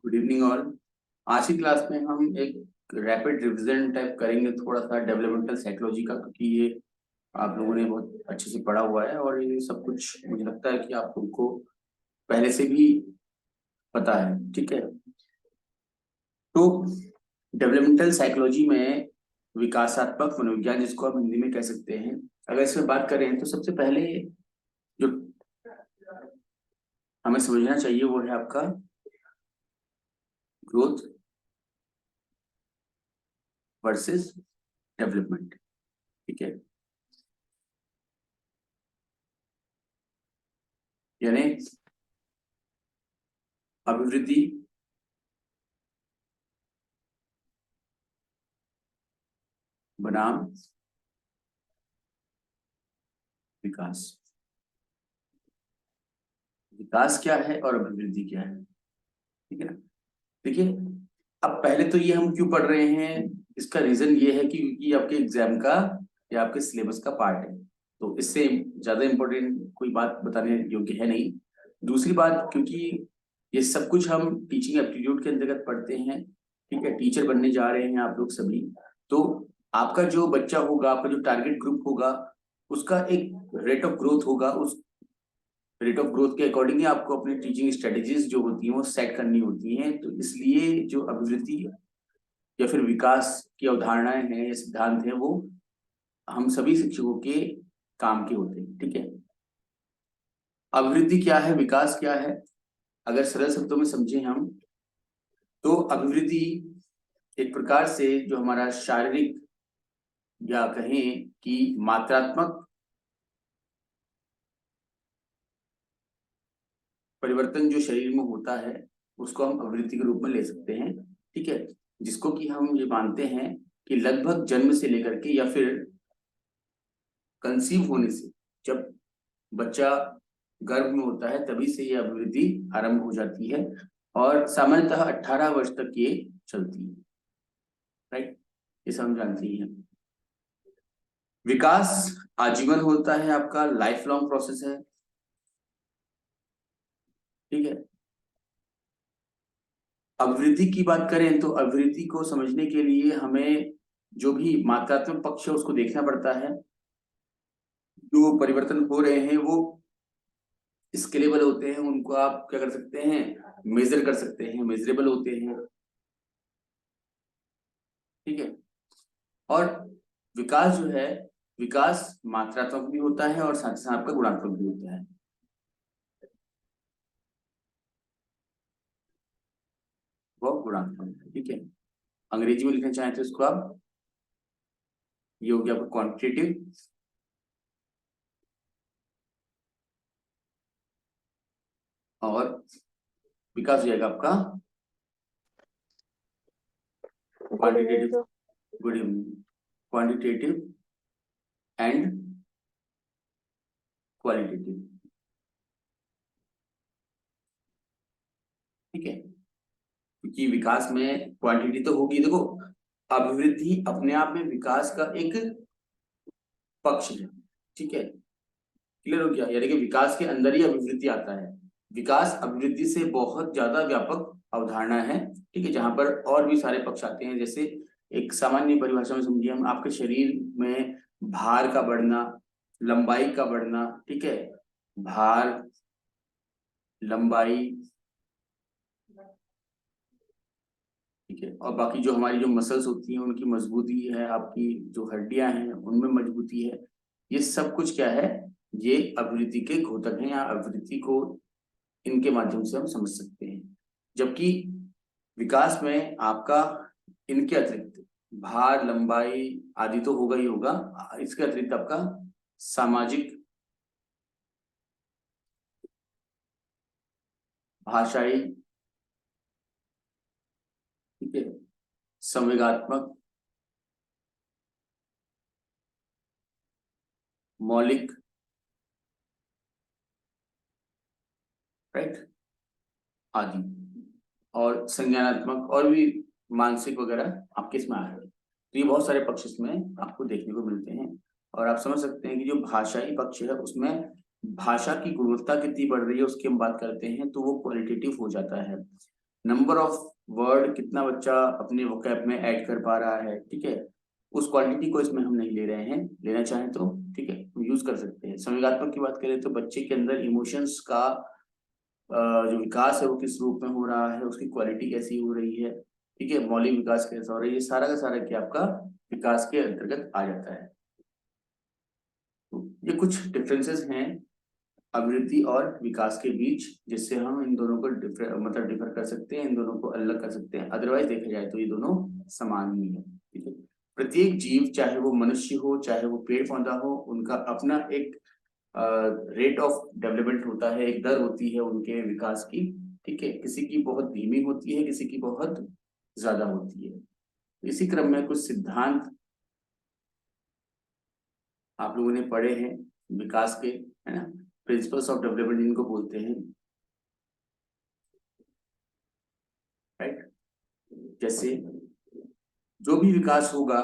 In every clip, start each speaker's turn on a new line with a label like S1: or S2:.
S1: Good evening all. आज की class में हम एक रैपिड रिवीजन टाइप करेंगे, थोड़ा सा डेवलपमेंटल साइकोलॉजी का, क्योंकि ये आप लोगों ने बहुत अच्छे से पढ़ा हुआ है और ये सब कुछ मुझे लगता है कि आप लोगों को पहले से भी पता है। ठीक है, तो डेवलपमेंटल साइकोलॉजी में विकासात्मक मनोविज्ञान, जिसको आप हिंदी में कह सकते हैं, अगर इसमें बात करें तो सबसे पहले जो हमें समझना चाहिए वो है आपका ग्रोथ वर्सेस डेवलपमेंट। ठीक है, यानी अभिवृद्धि बनाम विकास। विकास क्या है और अभिवृद्धि क्या है? ठीक है ना। देखिए, अब पहले तो ये हम क्यों पढ़ रहे हैं, इसका रीजन ये है कि क्योंकि आपके एग्जाम का या आपके सिलेबस का पार्ट है, तो इससे ज्यादा इम्पोर्टेंट कोई बात बताने योग्य है नहीं। दूसरी बात, क्योंकि ये सब कुछ हम टीचिंग एप्टीट्यूड के अंतर्गत पढ़ते हैं। ठीक है, टीचर बनने जा रहे हैं आप लोग सभी, तो आपका जो बच्चा होगा, आपका जो टारगेट ग्रुप होगा, उसका एक रेट ऑफ ग्रोथ होगा। उस रेट ऑफ ग्रोथ के अकॉर्डिंगली आपको अपनी टीचिंग स्ट्रेटेजीज जो होती हैं वो सेट करनी होती हैं। तो इसलिए जो अभिवृद्धि या फिर विकास की अवधारणाएं हैं या सिद्धांत हैं, वो हम सभी शिक्षकों के काम के होते हैं। ठीक है, अभिवृद्धि क्या है, विकास क्या है, अगर सरल शब्दों में समझें हम, तो अभिवृद्धि एक प्रकार से जो हमारा शारीरिक या कहें कि मात्रात्मक परिवर्तन जो शरीर में होता है, उसको हम अभिवृद्धि के रूप में ले सकते हैं। ठीक है, जिसको कि हम ये मानते हैं कि लगभग जन्म से लेकर के या फिर कंसीव होने से, जब बच्चा गर्भ में होता है तभी से ये अभिवृद्धि आरंभ हो जाती है और सामान्यतः 18 वर्ष तक ये चलती है। राइट, ये सब हम जानते ही हैं। विकास आजीवन होता है, आपका लाइफ लॉन्ग प्रोसेस है। ठीक है, अभिवृद्धि की बात करें तो अभिवृद्धि को समझने के लिए हमें जो भी मात्रात्मक पक्ष है उसको देखना पड़ता है। जो परिवर्तन हो रहे हैं वो स्केलेबल होते हैं, उनको आप क्या कर सकते हैं, मेजर कर सकते हैं, मेजरेबल होते हैं। ठीक है, और विकास जो है, विकास मात्रात्मक भी होता है और साथ ही साथ आपका गुणात्मक भी होता है। वो गुणात्मक है। ठीक है, अंग्रेजी में लिखना चाहें तो इसको आप, ये हो गया आपका क्वांटिटेटिव, और विकास हो जाएगा आपका
S2: good evening
S1: quantitative.
S2: Sir.
S1: Good evening. Quantitative and qualitative. ठीक है, क्योंकि विकास में क्वांटिटी तो होगी। देखो, अभिवृद्धि अपने आप में विकास का एक पक्ष है। ठीक है, क्लियर हो गया, यानी कि विकास के अंदर ही अभिवृद्धि आता है। विकास अभिवृद्धि से बहुत ज्यादा व्यापक अवधारणा है। ठीक है, जहां पर और भी सारे पक्ष आते हैं, जैसे एक सामान्य परिभाषा में समझिए हम, आपके शरीर में भार का बढ़ना, लंबाई का बढ़ना। ठीक है, भार, लंबाई, ठीक है, और बाकी जो हमारी जो मसल्स होती हैं उनकी मजबूती है, आपकी जो हड्डियां हैं उनमें मजबूती है, ये सब कुछ क्या है, ये अभिवृद्धि के घोतक हैं या अभिवृद्धि को इनके माध्यम से हम समझ सकते हैं। जबकि विकास में आपका इनके अतिरिक्त भार, लंबाई आदि तो होगा ही होगा, इसके अतिरिक्त आपका सामाजिक, भाषाई, ठीक है, संवेगात्मक, मौलिक, राइट, आदि, और संज्ञानात्मक और भी मानसिक वगैरह आपके इसमें आ रहे हैं। तो ये बहुत सारे पक्ष इसमें आपको देखने को मिलते हैं। और आप समझ सकते हैं कि जो भाषाई पक्ष है उसमें भाषा की गुणवत्ता कितनी बढ़ रही है उसकी हम बात करते हैं, तो वो क्वालिटेटिव हो जाता है। नंबर ऑफ वर्ड कितना बच्चा अपने वोकैब में ऐड कर पा रहा है, ठीक है, उस क्वांटिटी को इसमें हम नहीं ले रहे हैं, लेना चाहें तो ठीक है हम यूज कर सकते हैं। संवेगात्मक की बात करें तो बच्चे के अंदर इमोशंस का जो विकास है वो किस रूप में हो रहा है, उसकी क्वालिटी कैसी हो रही है, ठीक है, मौलिक विकास कैसा हो रहा है, ये सारा का सारा क्या आपका विकास के अंतर्गत आ जाता है। तो ये कुछ डिफरेंसेस हैं अभिवृद्धि और विकास के बीच, जिससे हम इन दोनों को डिफर कर सकते हैं, इन दोनों को अलग कर सकते हैं। अदरवाइज देखा जाए तो ये दोनों समान ही है, ठीक है। प्रत्येक जीव, चाहे वो मनुष्य हो चाहे वो पेड़ पौधा हो, उनका अपना एक रेट ऑफ डेवलपमेंट होता है, एक दर होती है उनके विकास की, ठीक है। किसी की बहुत धीमी होती है, किसी की बहुत ज्यादा होती है। इसी क्रम में कुछ सिद्धांत आप लोगों ने पढ़े हैं विकास के, है ना, प्रिंसिपल्स ऑफ डेवलपमेंट जिनको बोलते हैं, राइट। जैसे जो भी विकास होगा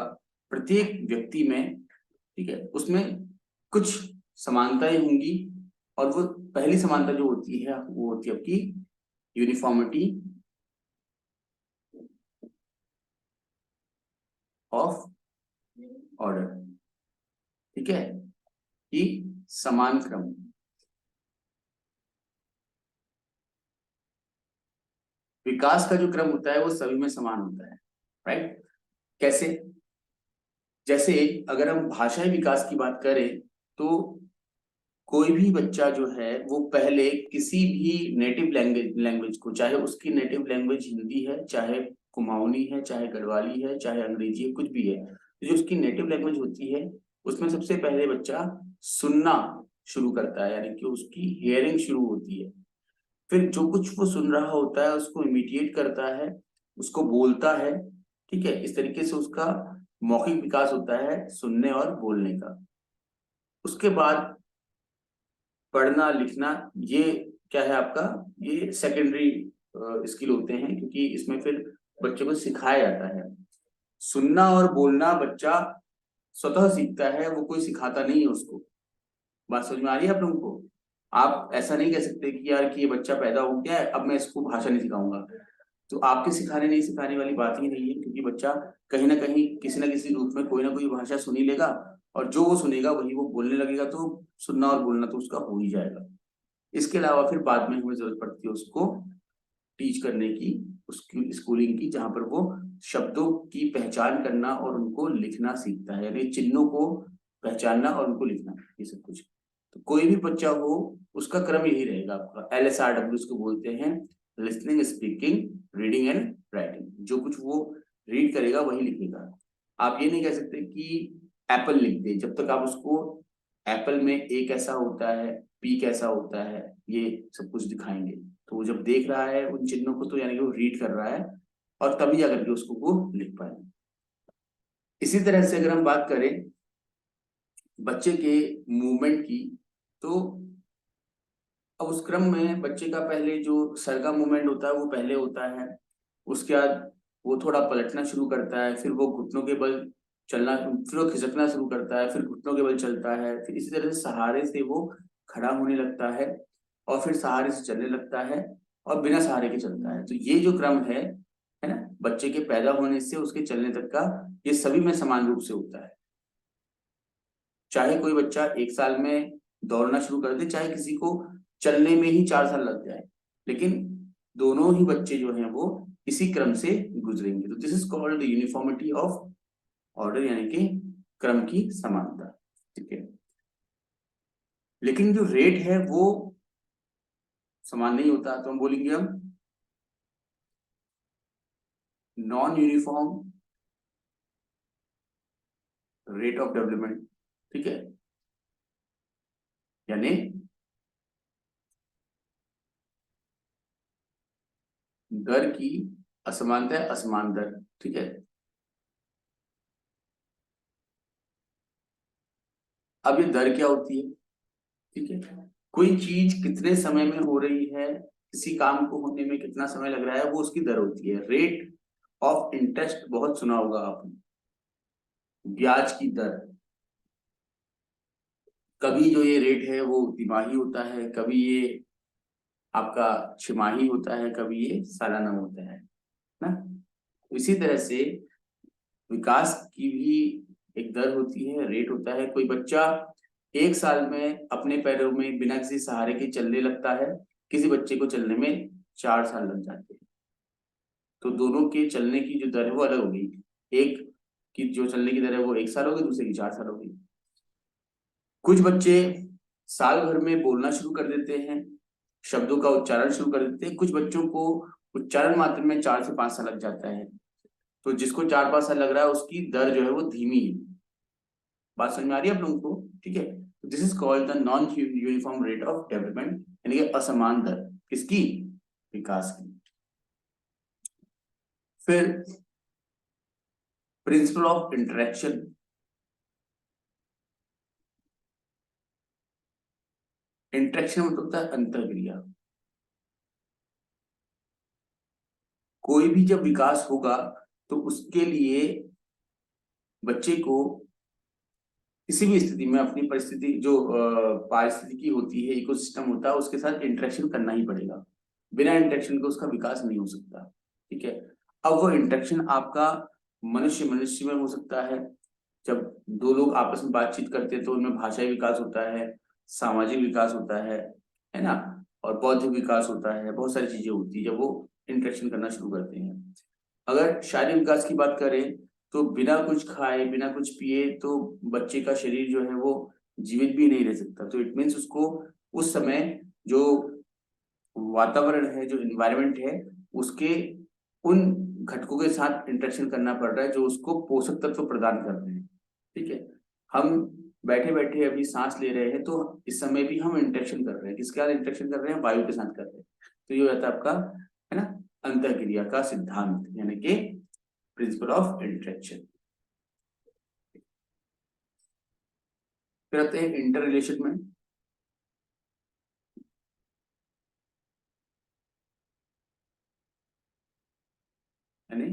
S1: प्रत्येक व्यक्ति में, ठीक है, उसमें कुछ समानताएं होंगी, और वो पहली समानता जो होती है वो होती है आपकी यूनिफॉर्मिटी ऑफ ऑर्डर, ठीक है, कि समान क्रम। विकास का जो क्रम होता है वो सभी में समान होता है, राइट। कैसे? जैसे अगर हम भाषाई विकास की बात करें तो कोई भी बच्चा जो है वो पहले किसी भी नेटिव लैंग्वेज को, चाहे उसकी नेटिव लैंग्वेज हिंदी है, चाहे कुमाऊनी है, चाहे गढ़वाली है, चाहे अंग्रेजी है, कुछ भी है, तो जो उसकी नेटिव लैंग्वेज होती है उसमें सबसे पहले बच्चा सुनना शुरू करता है, यानी कि उसकी हियरिंग शुरू होती है। फिर जो कुछ वो सुन रहा होता है उसको इमिटिएट करता है, उसको बोलता है, ठीक है। इस तरीके से उसका मौखिक विकास होता है सुनने और बोलने का। उसके बाद पढ़ना लिखना, ये क्या है आपका, ये सेकेंडरी स्किल होते हैं, क्योंकि इसमें फिर बच्चे को सिखाया जाता है। सुनना और बोलना बच्चा स्वतः सीखता है, वो कोई सिखाता नहीं है उसको। बात समझ में आ रही है आप लोगों को? आप ऐसा नहीं कह सकते कि यार कि ये बच्चा पैदा हो गया है अब मैं इसको भाषा नहीं सिखाऊंगा, तो आपके सिखाने नहीं सिखाने वाली बात ही नहीं है, क्योंकि बच्चा कहीं ना कहीं किसी ना किसी रूप में कोई ना कोई भाषा सुन ही लेगा, और जो वो सुनेगा वही वो बोलने लगेगा, तो सुनना और बोलना तो उसका हो ही जाएगा। इसके अलावा फिर बाद में हमें जरूरत पड़ती है उसको टीच करने की, उसकी स्कूलिंग की, जहां पर वो शब्दों की पहचान करना और उनको लिखना सीखता है, यानी चिन्हों को पहचानना और उनको लिखना, ये सब कुछ। तो कोई भी बच्चा हो उसका क्रम यही रहेगा आपका, LSRW उसको बोलते हैं, listening, speaking, reading and writing. जो कुछ वो रीड करेगा वही लिखेगा। आप ये नहीं कह सकते कि एप्पल लिख दे, जब तक आप उसको एप्पल में ए कैसा होता है, पी कैसा होता है, ये सब कुछ दिखाएंगे। तो वो जब देख रहा है उन चिन्हों को, तो यानी कि वो रीड कर रहा है, और तभी जाकर के उसको वो लिख पाए। इसी तरह से अगर हम बात करें बच्चे के मूवमेंट की, तो अब उस क्रम में बच्चे का पहले जो सर का मूवमेंट होता है वो पहले होता है, उसके बाद वो थोड़ा पलटना शुरू करता है, फिर वो घुटनों के बल चलना, फिर वो खिसकना शुरू करता है, फिर घुटनों के बल चलता है, फिर इसी तरह से सहारे से वो खड़ा होने लगता है, और फिर सहारे से चलने लगता है, और बिना सहारे के चलता है। तो ये जो क्रम है ना, बच्चे के पैदा होने से उसके चलने तक का, ये सभी में समान रूप से होता है। चाहे कोई बच्चा 1 साल में दौड़ना शुरू कर दे, चाहे किसी को चलने में ही 4 साल लग जाए, लेकिन दोनों ही बच्चे जो हैं वो इसी क्रम से गुजरेंगे। तो this is called the uniformity of order, यानी कि क्रम की समानता, ठीक है। लेकिन जो रेट है वो समान नहीं होता, तो हम बोलेंगे हम non uniform rate of development, ठीक है, यानी दर की असमानता है, असमान दर, ठीक है। अब ये दर क्या होती है, ठीक है, कोई चीज कितने समय में हो रही है, किसी काम को होने में कितना समय लग रहा है, वो उसकी दर होती है। रेट ऑफ इंटरेस्ट बहुत सुना होगा आपने, ब्याज की दर। कभी जो ये रेट है वो तिमाही होता है, कभी ये आपका छमाही होता है, कभी ये सालाना होता है ना। इसी तरह से विकास की भी एक दर होती है, रेट होता है। कोई बच्चा 1 साल में अपने पैरों में बिना किसी सहारे के चलने लगता है, किसी बच्चे को चलने में 4 साल लग जाते हैं। तो दोनों के चलने की जो दर है वो अलग होगी। एक की जो चलने की दर है वो 1 साल होगी, दूसरे की 4 साल होगी। कुछ बच्चे साल भर में बोलना शुरू कर देते हैं, शब्दों का उच्चारण शुरू कर देते हैं। कुछ बच्चों को उच्चारण मात्र में 4 से 5 साल लग जाता है। तो जिसको 4-5 साल लग रहा है उसकी दर जो है वो धीमी है। बात समझ में आ रही है आप लोगों को? ठीक है, this is called the non uniform rate of development, यानी कि असमान दर किसकी? विकास की। फिर प्रिंसिपल ऑफ इंटरेक्शन। इंटरेक्शन मतलब होता है अंतःक्रिया। कोई भी जब विकास होगा तो उसके लिए बच्चे को किसी भी स्थिति में अपनी परिस्थिति जो पारिस्थितिकी होती है, इकोसिस्टम होता है, उसके साथ इंटरेक्शन करना ही पड़ेगा। बिना इंटरेक्शन के उसका विकास नहीं हो सकता। ठीक है, अब वो इंटरेक्शन आपका मनुष्य मनुष्य में हो सकता है। जब दो लोग आपस में बातचीत करते हैं तो उनमें भाषाई विकास होता है, सामाजिक विकास होता है ना, और बौद्धिक विकास होता है। बहुत सारी चीजें होती है जब वो इंटरेक्शन करना शुरू करते हैं। अगर शारीरिक विकास की बात करें तो बिना कुछ खाए बिना कुछ पिए तो बच्चे का शरीर जो है वो जीवित भी नहीं रह सकता। तो इट मीन्स उसको उस समय जो वातावरण है, जो इन्वायरमेंट है, उसके उन घटकों के साथ इंटरेक्शन करना पड़ रहा है जो उसको पोषक तत्व प्रदान कर रहे हैं। ठीक है, हम बैठे बैठे अभी सांस ले रहे हैं तो इस समय भी हम इंटरेक्शन कर रहे हैं। किसके साथ इंटरेक्शन कर रहे हैं? वायु के साथ कर रहे हैं। तो ये होता है आपका, है ना, अंतःक्रिया का सिद्धांत, यानी कि प्रिंसिपल ऑफ इंटरेक्शन। फिर आते हैं इंटर रिलेशन में। यानी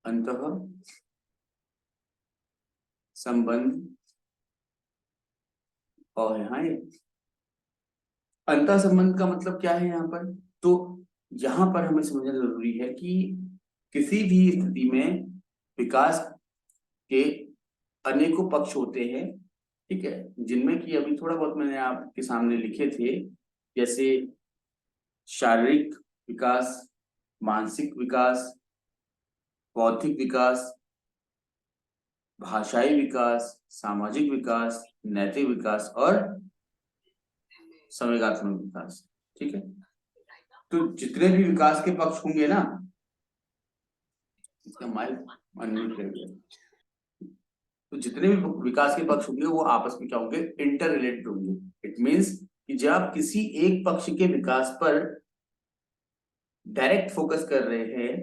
S1: अंतः संबंध, और यहाँ अंतः संबंध का मतलब क्या है यहाँ पर? तो यहाँ पर हमें समझना जरूरी है कि किसी भी स्थिति में विकास के अनेकों पक्ष होते हैं। ठीक है, जिनमें कि अभी थोड़ा बहुत मैंने आपके सामने लिखे थे, जैसे शारीरिक विकास, मानसिक विकास, बौद्धिक विकास, भाषाई विकास, सामाजिक विकास, नैतिक विकास और संवेगात्मक विकास। ठीक है, तो जितने भी विकास के पक्ष होंगे ना, इसका माइक अनम्यूट कर दिया, तो जितने भी विकास के पक्ष होंगे वो आपस में क्या होंगे? इंटर रिलेटेड होंगे। इट मीन्स कि जब आप किसी एक पक्ष के विकास पर डायरेक्ट फोकस कर रहे हैं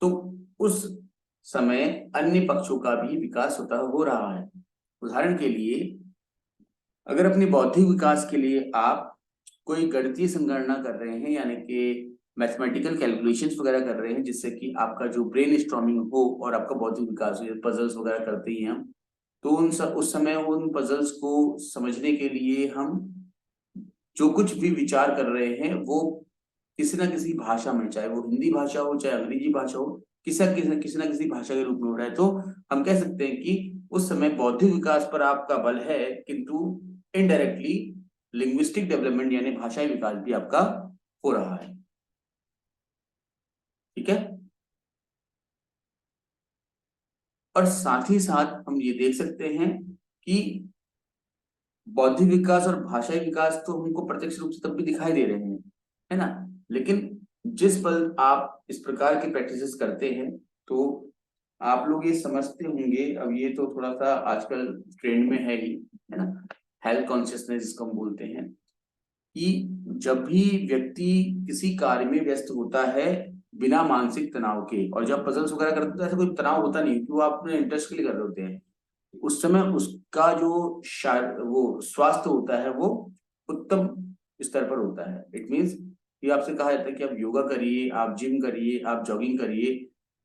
S1: तो उस समय अन्य पक्षों का भी विकास होता हो रहा है। उदाहरण के लिए, अगर अपने बौद्धिक विकास के लिए आप कोई गणितीय संगणना कर रहे हैं, यानी कि मैथमेटिकल कैलकुलेशंस वगैरह कर रहे हैं, जिससे कि आपका जो ब्रेन स्टॉर्मिंग हो और आपका बौद्धिक विकास हो, पजल्स वगैरह करते ही हम, तो उस समय उन पजल्स को समझने के लिए हम जो कुछ भी विचार कर रहे हैं वो किसी ना किसी भाषा में, चाहे वो हिंदी भाषा हो चाहे अंग्रेजी भाषा हो, किसी ना किसी भाषा के रूप में हो रहा है। तो हम कह सकते हैं कि उस समय बौद्धिक विकास पर आपका बल है, किंतु इनडायरेक्टली लिंग्विस्टिक डेवलपमेंट यानी भाषाई विकास भी आपका हो रहा है। ठीक है, और साथ ही साथ हम ये देख सकते हैं कि बौद्धिक विकास और भाषाई विकास तो हमको प्रत्यक्ष रूप से तब भी दिखाई दे रहे हैं, है ना, लेकिन जिस पल आप इस प्रकार की प्रैक्टिसेस करते हैं तो आप लोग ये समझते होंगे, अब ये तो थोड़ा सा आजकल ट्रेंड में है ही, है ना, हेल्थ कॉन्शियसनेस जिसको हम बोलते हैं, कि जब भी व्यक्ति किसी कार्य में व्यस्त होता है बिना मानसिक तनाव के, और जब पजल्स वगैरह करते हैं तो ऐसा कोई तनाव होता नहीं, क्योंकि वो अपने इंटरेस्ट के लिए कर रहे होते हैं, उस समय उसका जो वो स्वास्थ्य होता है वो उत्तम स्तर पर होता है। इट मीन्स ये आपसे कहा जाता है कि आप योगा करिए, आप जिम करिए, आप जॉगिंग करिए।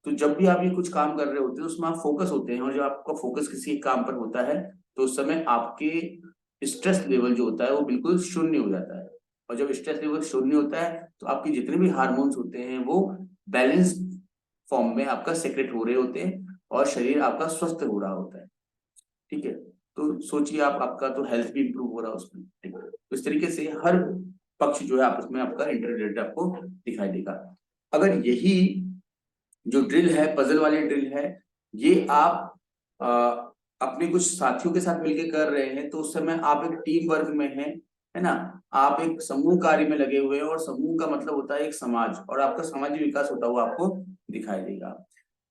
S1: तो जब भी आप ये कुछ काम कर रहे होते हैं उसमें आप फोकस होते हैं, और जब आपका फोकस किसी एक काम पर होता है तो उस समय आपके स्ट्रेस लेवल जो होता है वो बिल्कुल शून्य हो जाता है। और जब स्ट्रेस लेवल शून्य होता है तो आपके जितने भी हार्मोन्स होते हैं वो बैलेंस्ड फॉर्म में आपका सेक्रेट हो रहे होते हैं और शरीर आपका स्वस्थ हो रहा होता है। ठीक है, तो सोचिए आपका तो हेल्थ भी इंप्रूव हो रहा है उसमें। ठीक है, तो इस तरीके से हर पक्ष जो है आपस में आपका इंटररिलेटेड आपको दिखाई देगा। अगर यही जो ड्रिल है, पजल वाली ड्रिल है, ये आप अपने कुछ साथियों के साथ मिलकर कर रहे हैं तो उस समय आप एक टीम वर्क में हैं, है ना, आप एक समूह कार्य में लगे हुए हैं, और समूह का मतलब होता है एक समाज, और आपका सामाजिक विकास होता हुआ आपको दिखाई देगा।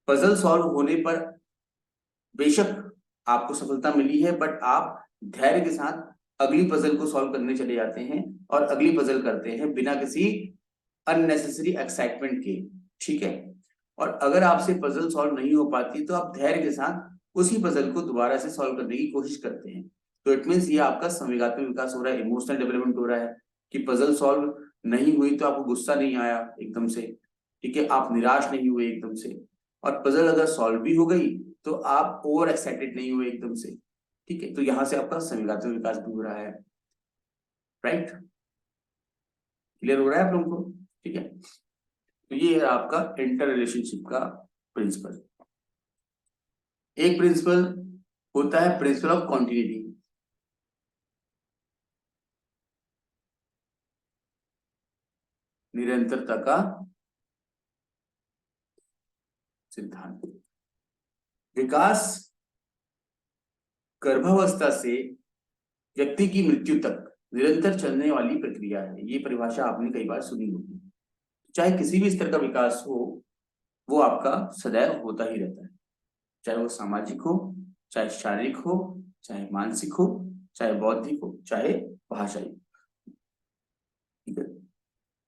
S1: पजल सॉल्व होने पर बेशक आपको सफलता मिली है, बट आप धैर्य के साथ अगली पजल को सॉल्व करने चले जाते हैं और अगली पजल करते हैं बिना किसी अननेसेसरी एक्साइटमेंट के। ठीक है, और अगर आपसे पजल सॉल्व नहीं हो पाती तो आप धैर्य के साथ उसी पजल को दोबारा से सॉल्व करने की कोशिश करते हैं। तो इट मीन्स ये आपका संवेगात्मक विकास हो रहा है, इमोशनल डेवलपमेंट हो रहा है कि पजल सॉल्व नहीं हुई तो आपको गुस्सा नहीं आया एकदम से। ठीक है, आप निराश नहीं हुए एकदम से, और पजल अगर सॉल्व भी हो गई तो आप ओवर एक्साइटेड नहीं हुए एकदम से। ठीक है, तो यहां से आपका संवेगात्मक विकास भी हो रहा है। राइट, क्लियर हो रहा है आप लोगों को? ठीक है, तो ये है आपका इंटर रिलेशनशिप का प्रिंसिपल। एक प्रिंसिपल होता है प्रिंसिपल ऑफ कॉन्टिन्यूटी। निरंतरता का सिद्धांत। विकास गर्भावस्था से व्यक्ति की मृत्यु तक निरंतर चलने वाली प्रक्रिया है। ये परिभाषा आपने कई बार सुनी होगी। चाहे किसी भी स्तर का विकास हो, वो आपका सदैव होता ही रहता है, चाहे वो सामाजिक हो, चाहे शारीरिक हो, चाहे मानसिक हो, चाहे बौद्धिक हो, चाहे भाषाई। ठीक है,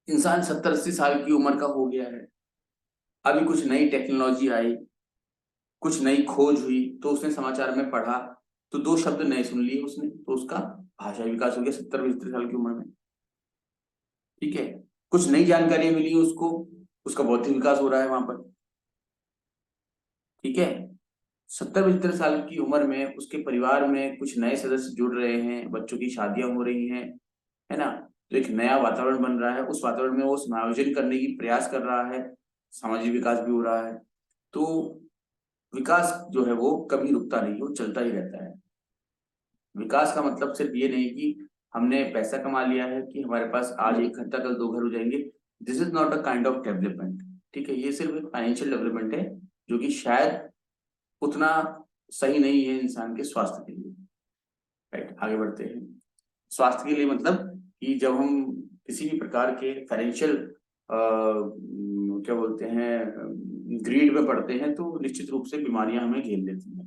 S1: इंसान 70-80 साल की उम्र का हो गया है, अभी कुछ नई टेक्नोलॉजी आई, कुछ नई खोज हुई, तो उसने समाचार में पढ़ा, तो 2 शब्द नए सुन लिए उसने, तो उसका भाषाई विकास हो गया 70-75 साल की उम्र में। ठीक है, कुछ नई जानकारी मिली उसको, उसका बौद्धिक विकास हो रहा है वहां पर। ठीक है, 70-75 साल की उम्र में उसके परिवार में कुछ नए सदस्य जुड़ रहे हैं, बच्चों की शादियां हो रही हैं, है ना, तो एक नया वातावरण बन रहा है, उस वातावरण में वो समायोजन करने की प्रयास कर रहा है, सामाजिक विकास भी हो रहा है। तो विकास जो है वो कभी रुकता नहीं, वो चलता ही रहता है। विकास का मतलब सिर्फ ये नहीं कि हमने पैसा कमा लिया है, कि हमारे पास आज एक घर था कल 2 घर हो जाएंगे। This is not a kind of development. ठीक है, ये सिर्फ एक फाइनेंशियल डेवलपमेंट है, जो कि शायद उतना सही नहीं है इंसान के स्वास्थ्य के लिए। राइट, आगे बढ़ते हैं। स्वास्थ्य के लिए मतलब कि जब हम किसी भी प्रकार के फाइनेंशियल क्या बोलते हैं ग्रीड में पड़ते हैं तो निश्चित रूप से बीमारियां हमें घेर लेती हैं।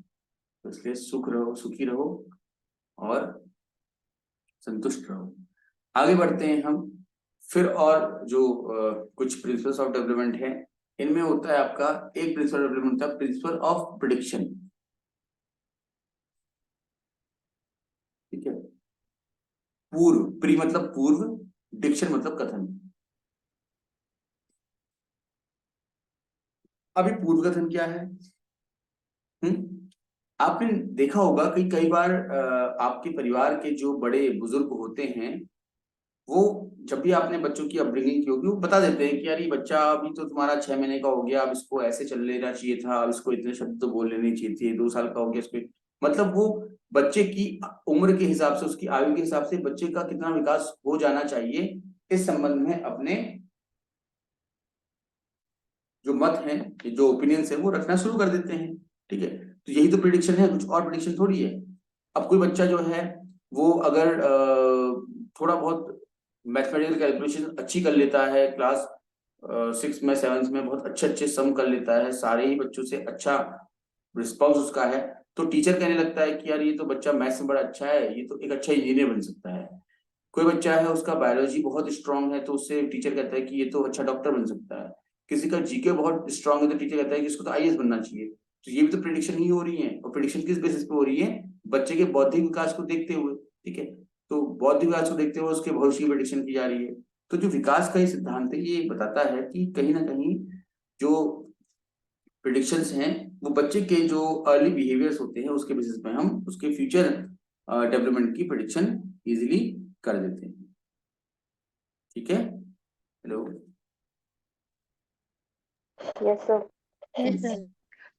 S1: तो इसलिए सुखी रहो और संतुष्ट रहो। आगे बढ़ते हैं हम। फिर और जो कुछ प्रिंसिपल्स ऑफ डेवलपमेंट है, इनमें होता है आपका एक प्रिंसिपल डेवलपमेंट होता है प्रिंसिपल ऑफ प्रिडिक्शन। ठीक है, पूर्व, प्री मतलब पूर्व, डिक्शन मतलब कथन। अभी पूर्व कथन क्या है? आपने देखा होगा कि कई बार आपके परिवार के जो बड़े बुजुर्ग होते हैं, वो जब भी आपने बच्चों की अपब्रिंगिंग की होगी वो बता देते हैं कि यार ये बच्चा अभी तो तुम्हारा 6 महीने का हो गया, अब इसको ऐसे चल लेना चाहिए था, अब इसको इतने शब्द तो बोल लेने चाहिए थे, 2 साल का हो गया इसको। मतलब वो बच्चे की उम्र के हिसाब से, उसकी आयु के हिसाब से बच्चे का कितना विकास हो जाना चाहिए इस संबंध में अपने जो मत हैं, जो ओपिनियंस है वो रखना शुरू कर देते हैं। ठीक है, तो यही तो प्रिडिक्शन है, कुछ और प्रिडिक्शन थोड़ी है। अब कोई बच्चा जो है वो अगर थोड़ा बहुत मैथमेटिकल कैलकुलेशन अच्छी कर लेता है, क्लास 6 में 7 में बहुत अच्छे अच्छे सम कर लेता है, सारे ही बच्चों से अच्छा रिस्पॉन्स उसका है, तो टीचर कहने लगता है कि यार ये तो बच्चा मैथ्स में बड़ा अच्छा है, ये तो एक अच्छा इंजीनियर बन सकता है। कोई बच्चा है उसका बायोलॉजी बहुत स्ट्रांग है, तो उससे टीचर कहता है कि ये तो अच्छा डॉक्टर बन सकता है। किसी का जीके बहुत स्ट्रांग है तो टीचर कहता है कि इसको तो आईएएस बनना चाहिए। तो ये भी तो प्रिडिक्शन ही हो रही है, और प्रिडिक्शन किस बेसिस पे हो रही है? बच्चे के बौद्धिक विकास को देखते हुए। ठीक है, तो बौद्धिक विकास को देखते हुए उसके भविष्य की प्रिडिक्शन की जा रही है। तो जो विकास का ये सिद्धांत है ये बताता है कि कहीं ना कहीं जो प्रिडिक्शंस हैं वो बच्चे के जो अर्ली बिहेवियर्स होते हैं उसके बेसिस पे हम उसके फ्यूचर डेवलपमेंट की प्रिडिक्शन इजीली कर देते हैं। ठीक है। Hello.
S2: Yes sir.
S3: Yes sir.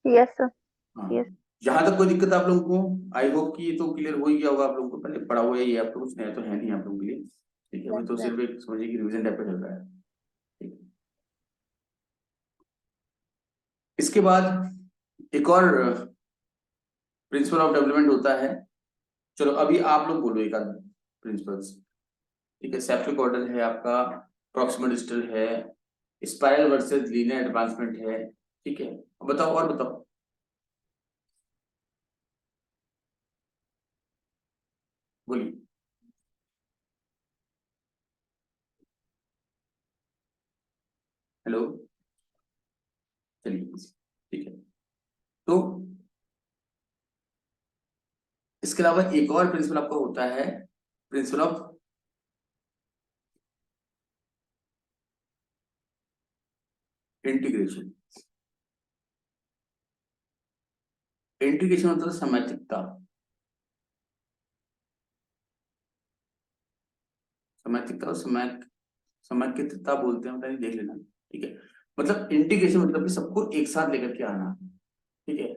S2: Yes sir.
S1: हाँ,
S2: यस।
S1: यहाँ तक कोई दिक्कत आप लोगों को? आई होप कि ये तो क्लियर हो ही गया होगा आप लोगों को, पहले पढ़ा हुआ है ये, आप तो कुछ नया तो है नहीं आप लोगों के लिए। ठीक है, अभी तो सिर्फ एक समझिए कि रिवीजन टाइप का चल रहा है। ठीक है। इसके बाद एक और प्रिंसिपल ऑफ डेवलपमेंट होता है। चलो अभी आप लोग बोलो एक आध प्रिंसिपल्स। ठीक है, सेप्टिक ऑर्डर है आपका, प्रॉक्सिमल डिस्टल है, स्पाइरल वर्सेस लीनियर एडवांसमेंट है। ठीक है, अब बताओ और बताओ। बोलिए। हेलो। चलिए, ठीक है। तो इसके अलावा एक और प्रिंसिपल आपका होता है, प्रिंसिपल ऑफ इंटीग्रेशन। इंटीग्रेशन मतलब समैतिकता। समैतिकता और समैतिकता बोलते हैं, मतलब देख लेना। ठीक है, मतलब इंटीग्रेशन मतलब कि सबको एक साथ लेकर के आना। ठीक है,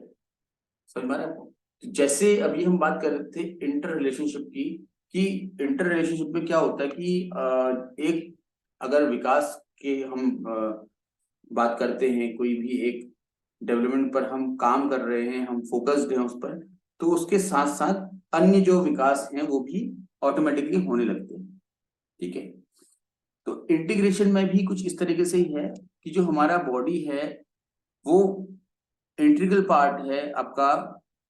S1: समझ में आ रहा है आपको? तो जैसे अभी हम बात कर रहे थे इंटर रिलेशनशिप की, कि इंटर रिलेशनशिप में क्या होता है कि एक अगर विकास के हम बात करते हैं, कोई भी एक डेवलपमेंट पर हम काम कर रहे हैं, हम फोकस्ड हैं उस पर, तो उसके साथ साथ अन्य जो विकास हैं वो भी ऑटोमेटिकली होने लगते हैं। ठीक है, तो इंटीग्रेशन में भी कुछ इस तरीके से ही है कि जो हमारा बॉडी है वो इंटीग्रल पार्ट है आपका,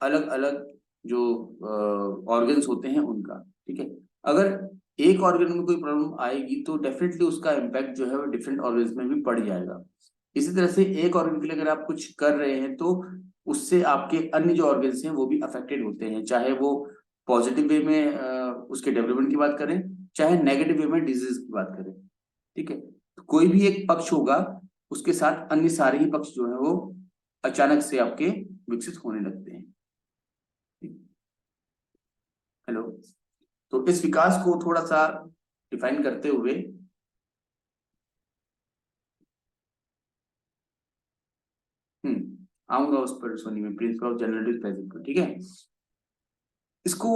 S1: अलग अलग जो ऑर्गन्स होते हैं उनका। ठीक है, अगर एक ऑर्गन में कोई प्रॉब्लम आएगी तो डेफिनेटली उसका इम्पैक्ट जो है वो डिफरेंट ऑर्गन्स में भी पड़ जाएगा। इसी तरह से एक ऑर्गन के लिए अगर आप कुछ कर रहे हैं तो उससे आपके अन्य जो ऑर्गन्स हैं वो भी अफेक्टेड होते हैं, चाहे वो पॉजिटिव वे में उसके डेवलपमेंट की बात करें, चाहे नेगेटिव वे में डिजीज की बात करें। ठीक है, तो कोई भी एक पक्ष होगा उसके साथ अन्य सारे ही पक्ष जो है वो अचानक से आपके विकसित होने लगते हैं। हेलो। तो इस विकास को थोड़ा सा डिफाइन करते हुए आऊंगा उस पर सोनी में, प्रिंसिपल ऑफ जनरेटिव प्रेजेंट पर। ठीक है, इसको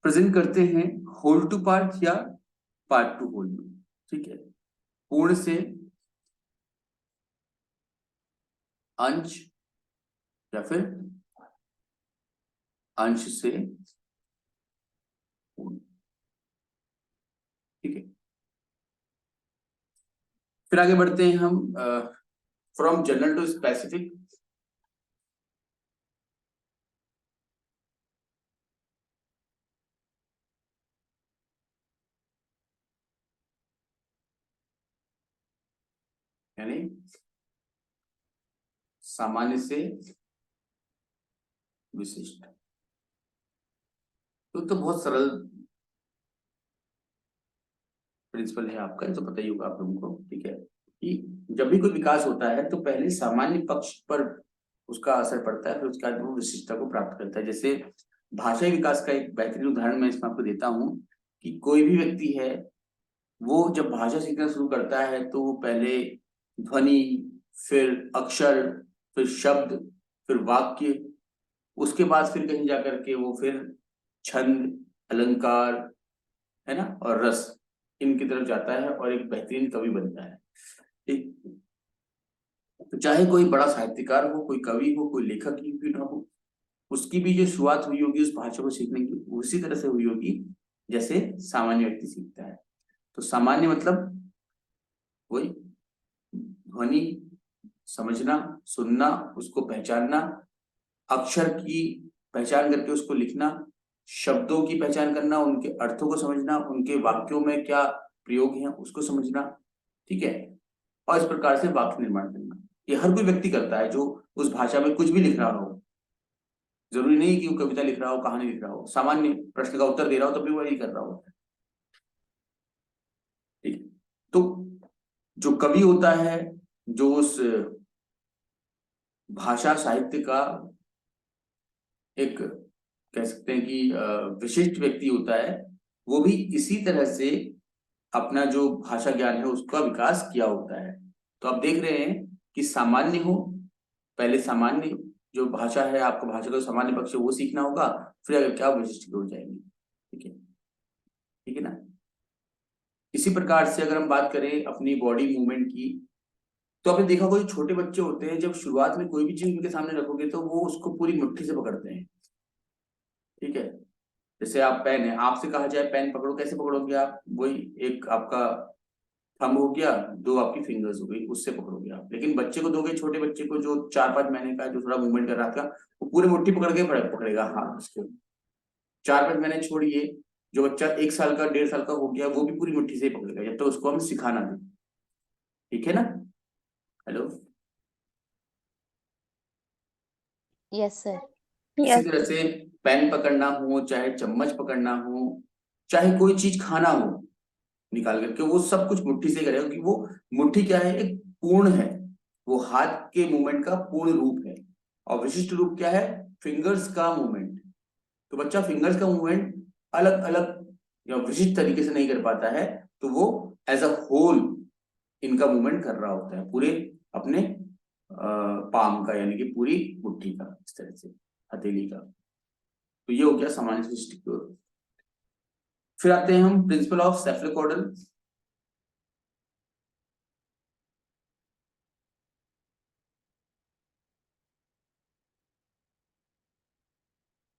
S1: प्रेजेंट करते हैं होल टू पार्ट या पार्ट टू होल में। ठीक है, पूर्ण से अंश या फिर अंश से पूर्ण। ठीक है, फिर आगे बढ़ते हैं हम फ्रॉम जनरल टू स्पेसिफिक। यानी सामान्य से विशिष्ट। तो बहुत सरल प्रिंसिपल है आपका, तो पता ही होगा आप लोगों को। ठीक है, कि जब भी कोई विकास होता है तो पहले सामान्य पक्ष पर उसका असर पड़ता है, फिर उसके बाद वो विशिष्टता को प्राप्त करता है। जैसे भाषाई विकास का एक बेहतरीन उदाहरण मैं इसमें आपको देता हूँ कि कोई भी व्यक्ति है वो जब भाषा सीखना शुरू करता है तो वो पहले ध्वनि, फिर अक्षर, फिर शब्द, फिर वाक्य, उसके बाद फिर कहीं जाकर के वो फिर छंद, अलंकार, है ना, और रस, इनकी तरफ जाता है और एक बेहतरीन कवि बनता है। ठीक, तो चाहे कोई बड़ा साहित्यकार हो, कोई कवि हो, कोई लेखक ही क्यों ना हो, उसकी भी जो शुरुआत हुई होगी उस भाषा को सीखने की उसी तरह से हुई होगी जैसे सामान्य व्यक्ति सीखता है। तो सामान्य मतलब वही ध्वनि, समझना, सुनना, उसको पहचानना, अक्षर की पहचान करके उसको लिखना, शब्दों की पहचान करना, उनके अर्थों को समझना, उनके वाक्यों में क्या प्रयोग है उसको समझना। ठीक है, और इस प्रकार से वाक्य निर्माण करना। ये हर कोई व्यक्ति करता है जो उस भाषा में कुछ भी लिख रहा हो। जरूरी नहीं कि वो कविता लिख रहा हो, कहानी लिख रहा हो, सामान्य प्रश्न का उत्तर दे रहा हो तब भी वो यही कर रहा होता है। ठीक है, तो जो कवि होता है, जो उस भाषा साहित्य का एक कह सकते हैं कि विशिष्ट व्यक्ति होता है, वो भी इसी तरह से अपना जो भाषा ज्ञान है उसका विकास किया होता है। तो आप देख रहे हैं कि सामान्य हो, पहले सामान्य जो भाषा है, आपको भाषा का सामान्य पक्ष है वो सीखना होगा, फिर अगर क्या विशिष्ट की हो जाएगी। ठीक है, ठीक है ना। इसी प्रकार से अगर हम बात करें अपनी बॉडी मूवमेंट की, तो आपने देखा कोई छोटे बच्चे होते हैं, जब शुरुआत में कोई भी चीज उनके सामने रखोगे तो वो उसको पूरी मुट्ठी से पकड़ते हैं। ठीक है, जैसे आप पेन है, आपसे कहा जाए पेन पकड़ो, कैसे पकड़ोगे आप? वही एक आपका थंब हो गया, दो आपकी फिंगर्स हो गई, उससे पकड़ोगे आप। लेकिन बच्चे को दोगे, छोटे बच्चे को जो 4-5 महीने का, जो थोड़ा मूवमेंट कर रहा था, वो पूरी मुट्ठी पकड़ के पकड़ेगा हाथ उसके। 4-5 महीने छोड़िए, जो बच्चा 1 साल का 1.5 साल का हो गया, वो भी पूरी मुट्ठी से ही पकड़ेगा, जब तक तो उसको हम सिखाना दें। ठीक है ना। हेलो।
S3: Yes sir.
S1: इसी
S2: Yes.
S1: तरह से पेन पकड़ना हो, चाहे चम्मच पकड़ना हो, चाहे कोई चीज खाना हो निकाल करके, वो सब कुछ मुट्ठी से करेगा, क्योंकि वो मुट्ठी क्या है, एक पूर्ण है, वो हाथ के मूवमेंट का पूर्ण रूप है। और विशिष्ट रूप क्या है? फिंगर्स का मूवमेंट। तो बच्चा फिंगर्स का मूवमेंट अलग अलग या विशिष्ट तरीके से नहीं कर पाता है, तो वो एज अ होल इनका मूवमेंट कर रहा होता है, पूरे अपने पाम का, यानी कि पूरी मुट्ठी का, इस तरह से हथेली का। तो ये हो गया सामान्य सृष्टि की ओर। फिर आते हैं हम प्रिंसिपल ऑफ सेफलोकॉर्डल।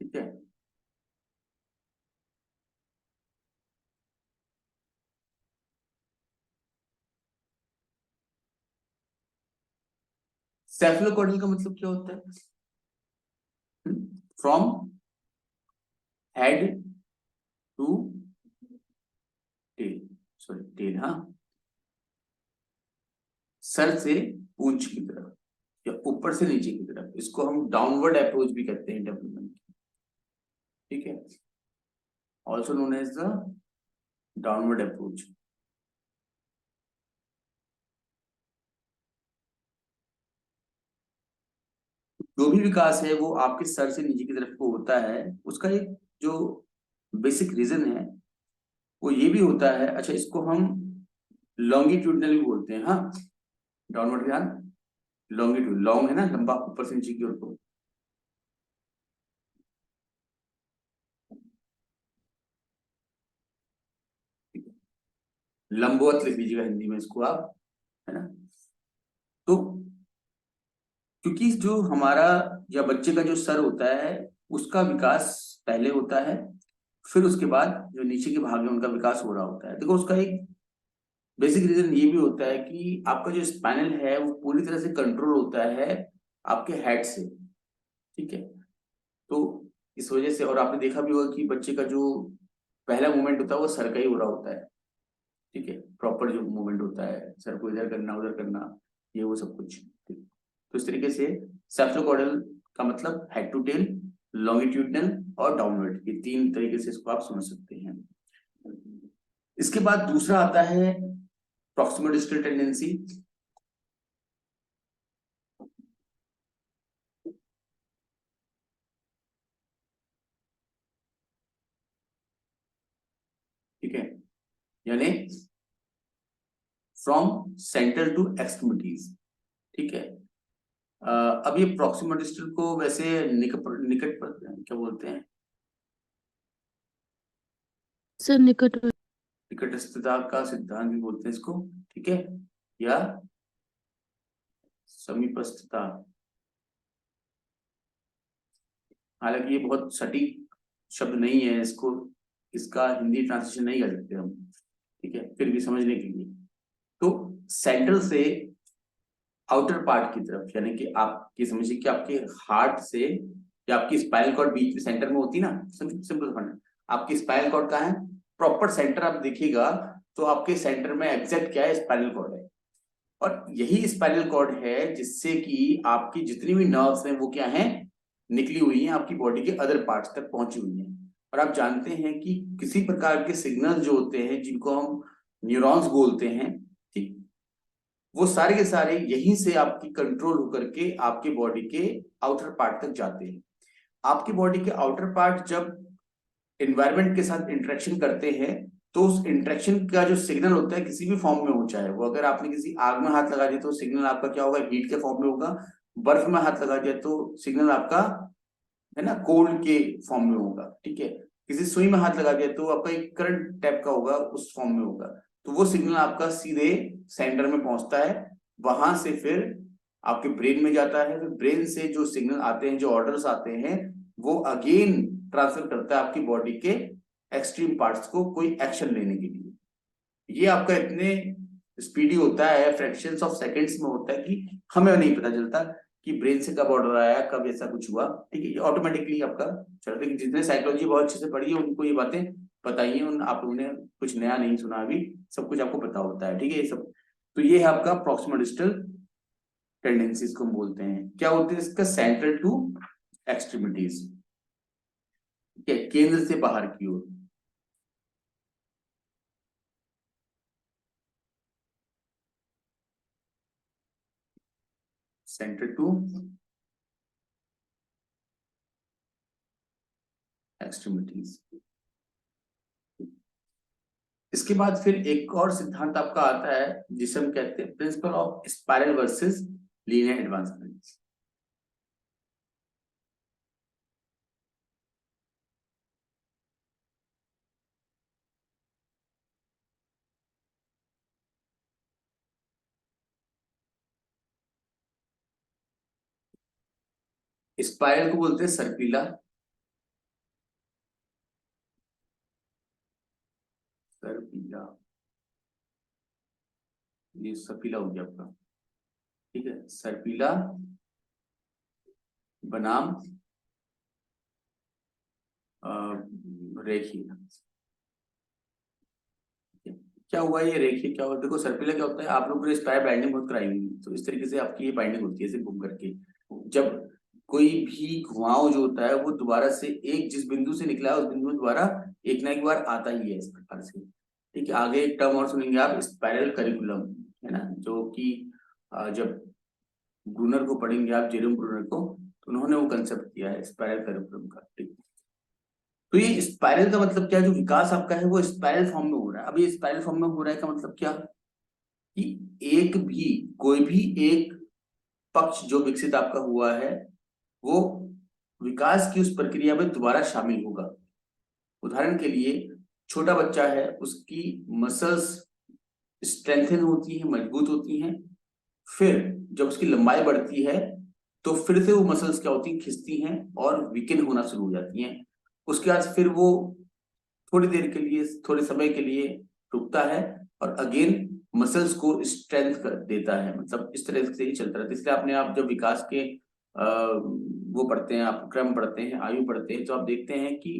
S1: ठीक है, सेफलोकॉर्डल का मतलब क्या होता है? From head to tail, sorry tail, हाँ, सर से पूंछ की तरफ या ऊपर से नीचे की तरफ, इसको हम डाउनवर्ड अप्रोच भी कहते हैं डेवलपमेंट। ठीक है, also known as the downward approach. जो भी विकास है वो आपके सर से नीचे की तरफ को होता है, उसका एक जो बेसिक रीजन है वो ये भी होता है। अच्छा, इसको हम लॉन्गिट्यूडनल भी बोलते हैं, हाँ, डाउनवर्ड ध्यान, लॉन्गिट्यूड, लॉन्ग है ना, लंबा, ऊपर से नीचे की ओर को। लंबवत लिख लीजिएगा हिंदी में इसको आप, है ना। तो क्योंकि जो हमारा या बच्चे का जो सर होता है उसका विकास पहले होता है, फिर उसके बाद जो नीचे के भाग है उनका विकास हो रहा होता है। देखो, उसका एक बेसिक रीजन ये भी होता है कि आपका जो स्पाइनल है वो पूरी तरह से कंट्रोल होता है आपके हेड से। ठीक है, तो इस वजह से, और आपने देखा भी होगा कि बच्चे का जो पहला मूवमेंट होता है वो सर का ही हो रहा होता है। ठीक है, प्रॉपर जो मूवमेंट होता है, सर को इधर करना, उधर करना, ये वो सब कुछ। ठीक, तो इस तरीके से सेफलोकॉर्डल का मतलब हेड टू टेल, लॉन्गिट्यूडनल और डाउनवर्ड, ये 3 तरीके से इसको आप समझ सकते हैं। इसके बाद दूसरा आता है प्रॉक्सिमल डिस्टल टेंडेंसी। ठीक है, यानी फ्रॉम सेंटर टू एक्सट्रीमिटीज। ठीक है, अब ये प्रॉक्सिमल डिस्टल को वैसे निकट पर क्या बोलते हैं?
S3: सर निकट।
S1: निकटस्थता का सिद्धांत भी बोलते हैं इसको। ठीक है, या समीपस्थता। हालांकि ये बहुत सटीक शब्द नहीं है, इसको, इसका हिंदी ट्रांसलेशन नहीं कर सकते हम। ठीक है, फिर भी समझने के लिए, तो सेंट्रल से आउटर पार्ट की तरफ, यानी कि आप ये समझिए कि आपके हार्ट से या आपकी स्पाइनल कॉर्ड बीच में सेंटर में होती ना, सिंपल समझना, आपकी स्पाइनल कॉर्ड कहाँ है, प्रॉपर सेंटर आप देखिएगा तो आपके सेंटर में एग्जैक्ट क्या है, स्पाइनल कॉर्ड है। और यही स्पाइनल कॉर्ड है जिससे कि आपकी जितनी भी नर्व्स हैं वो क्या है, निकली हुई हैं, आपकी बॉडी के अदर पार्ट्स तक पहुंची हुई हैं। और आप जानते हैं कि किसी प्रकार के सिग्नल जो होते हैं जिनको हम न्यूरॉन्स बोलते हैं, ठीक, वो सारे के सारे यहीं से आपकी कंट्रोल होकर के आपके बॉडी के आउटर पार्ट तक जाते हैं। आपकी बॉडी के आउटर पार्ट जब एनवायरनमेंट के साथ इंटरेक्शन करते हैं तो उस इंटरेक्शन का जो सिग्नल होता है किसी भी फॉर्म में हो, चाहे वो अगर आपने किसी आग में हाथ लगा दिया तो सिग्नल आपका क्या होगा, हीट के फॉर्म में होगा। बर्फ में हाथ लगा दिया तो सिग्नल आपका है ना कोल्ड के फॉर्म में होगा, ठीक है। किसी सुई में हाथ लगा दिया तो आपका एक करंट टाइप का होगा, उस फॉर्म में होगा। तो वो सिग्नल आपका सीधे सेंटर में पहुंचता है, वहां से फिर आपके ब्रेन में जाता है, फिर ब्रेन से जो सिग्नल आते हैं, जो ऑर्डर्स आते हैं, वो अगेन ट्रांसफर करता है आपकी बॉडी के एक्सट्रीम पार्ट्स को कोई एक्शन लेने के लिए। ये आपका इतने स्पीडी होता है, फ्रैक्शंस ऑफ सेकंड्स में होता है कि हमें नहीं पता चलता कि ब्रेन से कब ऑर्डर आया, कब ऐसा कुछ हुआ, ठीक है। ये ऑटोमेटिकली आपका चल रहा है। जितने साइकोलॉजी बहुत अच्छे से पढ़ी है उनको ये बातें पता ही है, उन आप लोगों ने कुछ नया नहीं सुना अभी, सब कुछ आपको पता होता है, ठीक है ये सब। तो ये है आपका प्रॉक्सिमल डिस्टल टेंडेंसीज को हम बोलते हैं। क्या होते हैं इसका, सेंट्रल टू एक्सट्रीमिटीज, ठीक है, केंद्र से बाहर की ओर। Central to extremities. इसके बाद फिर एक और सिद्धांत आपका आता है जिसे हम कहते हैं principle of spiral versus linear advancement. Spiral को बोलते हैं सर्पिला, सर्पिला, ये सर्पिला हो गया आपका, ठीक है। सर्पिला बनाम रेखीय। क्या हुआ ये रेखीय क्या होता है, देखो सर्पिला क्या होता है, आप लोग स्पाइरल बाइंडिंग बहुत कराई हुई, तो इस तरीके से आपकी ये बाइंडिंग होती है ऐसे घूम करके। जब कोई भी घुमाव जो होता है वो दोबारा से एक जिस बिंदु से निकला है उस बिंदु में दोबारा एक ना एक बार आता ही है इस प्रकार से, ठीक है। आगे एक टर्म और सुनेंगे आप, स्पाइरल करिकुलम, है ना, जो कि जब ब्रूनर को पढ़ेंगे आप, जेरोम ब्रूनर को, तो उन्होंने वो कंसेप्ट किया है स्पाइरल करिकुलम का, ठीक। तो ये स्पाइरल का मतलब क्या, जो विकास आपका है वो स्पाइरल फॉर्म में हो रहा है। अब ये स्पाइरल फॉर्म में हो रहा है का मतलब क्या, कि एक भी कोई भी एक पक्ष जो विकसित आपका हुआ है वो विकास की उस प्रक्रिया में दोबारा शामिल होगा। उदाहरण के लिए छोटा बच्चा है, उसकी मसल्स स्ट्रेंथन होती है, मजबूत होती हैं, फिर जब उसकी लंबाई बढ़ती है तो फिर से वो मसल्स क्या होती हैं, खिंचती हैं और वीकन होना शुरू हो जाती हैं। उसके बाद फिर वो थोड़ी देर के लिए, थोड़े समय के लिए रुकता है और अगेन मसल्स को स्ट्रेंथ कर देता है, मतलब इस तरह से ही चलता रहता है। इसलिए आपने आप जब विकास के वो पढ़ते हैं, आप क्रम पढ़ते हैं, आयु पढ़ते हैं, तो आप देखते हैं कि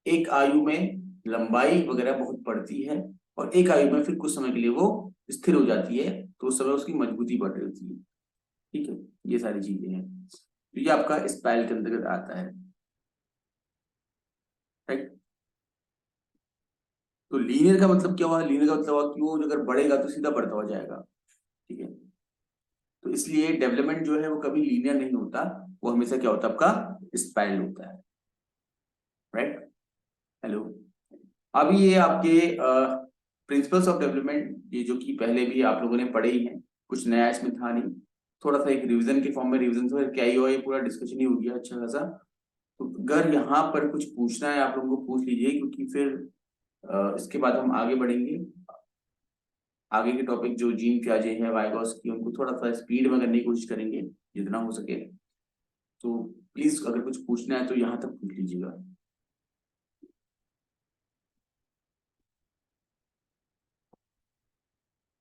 S1: एक आयु में लंबाई वगैरह बहुत बढ़ती है और एक आयु में फिर कुछ समय के लिए वो स्थिर हो जाती है, तो उस समय उसकी मजबूती बढ़ रही होती है, ठीक है। ये सारी चीजें हैं, तो ये आपका स्पाइरल के अंतर्गत आता है, राइट। तो लीनियर का मतलब क्या हुआ, लीनियर का मतलब हुआ कि वो अगर बढ़ेगा तो सीधा बढ़ता हुआ जाएगा, ठीक है। तो इसलिए डेवलपमेंट जो है वो कभी लीनियर नहीं होता, वो हमेशा क्या होता है आपका स्पाइरल होता है, राइट। हेलो, अभी ये आपके प्रिंसिपल्स ऑफ डेवलपमेंट, ये जो कि पहले भी आप लोगों ने पढ़े ही हैं, कुछ नया इसमें था नहीं, थोड़ा सा एक रिवीजन के फॉर्म में, रिवीजन से क्या ही हुआ, ये पूरा डिस्कशन ही हो गया अच्छा खासा। तो अगर यहाँ पर कुछ पूछना है आप लोगों को पूछ लीजिए, क्योंकि फिर इसके बाद हम आगे बढ़ेंगे। आगे के टॉपिक जो जीन प्याजे हैं, वाइगॉस की, उनको थोड़ा सा स्पीड में करने की कोशिश करेंगे जितना हो सके। तो प्लीज अगर कुछ पूछना है तो यहाँ तक पूछ लीजिएगा।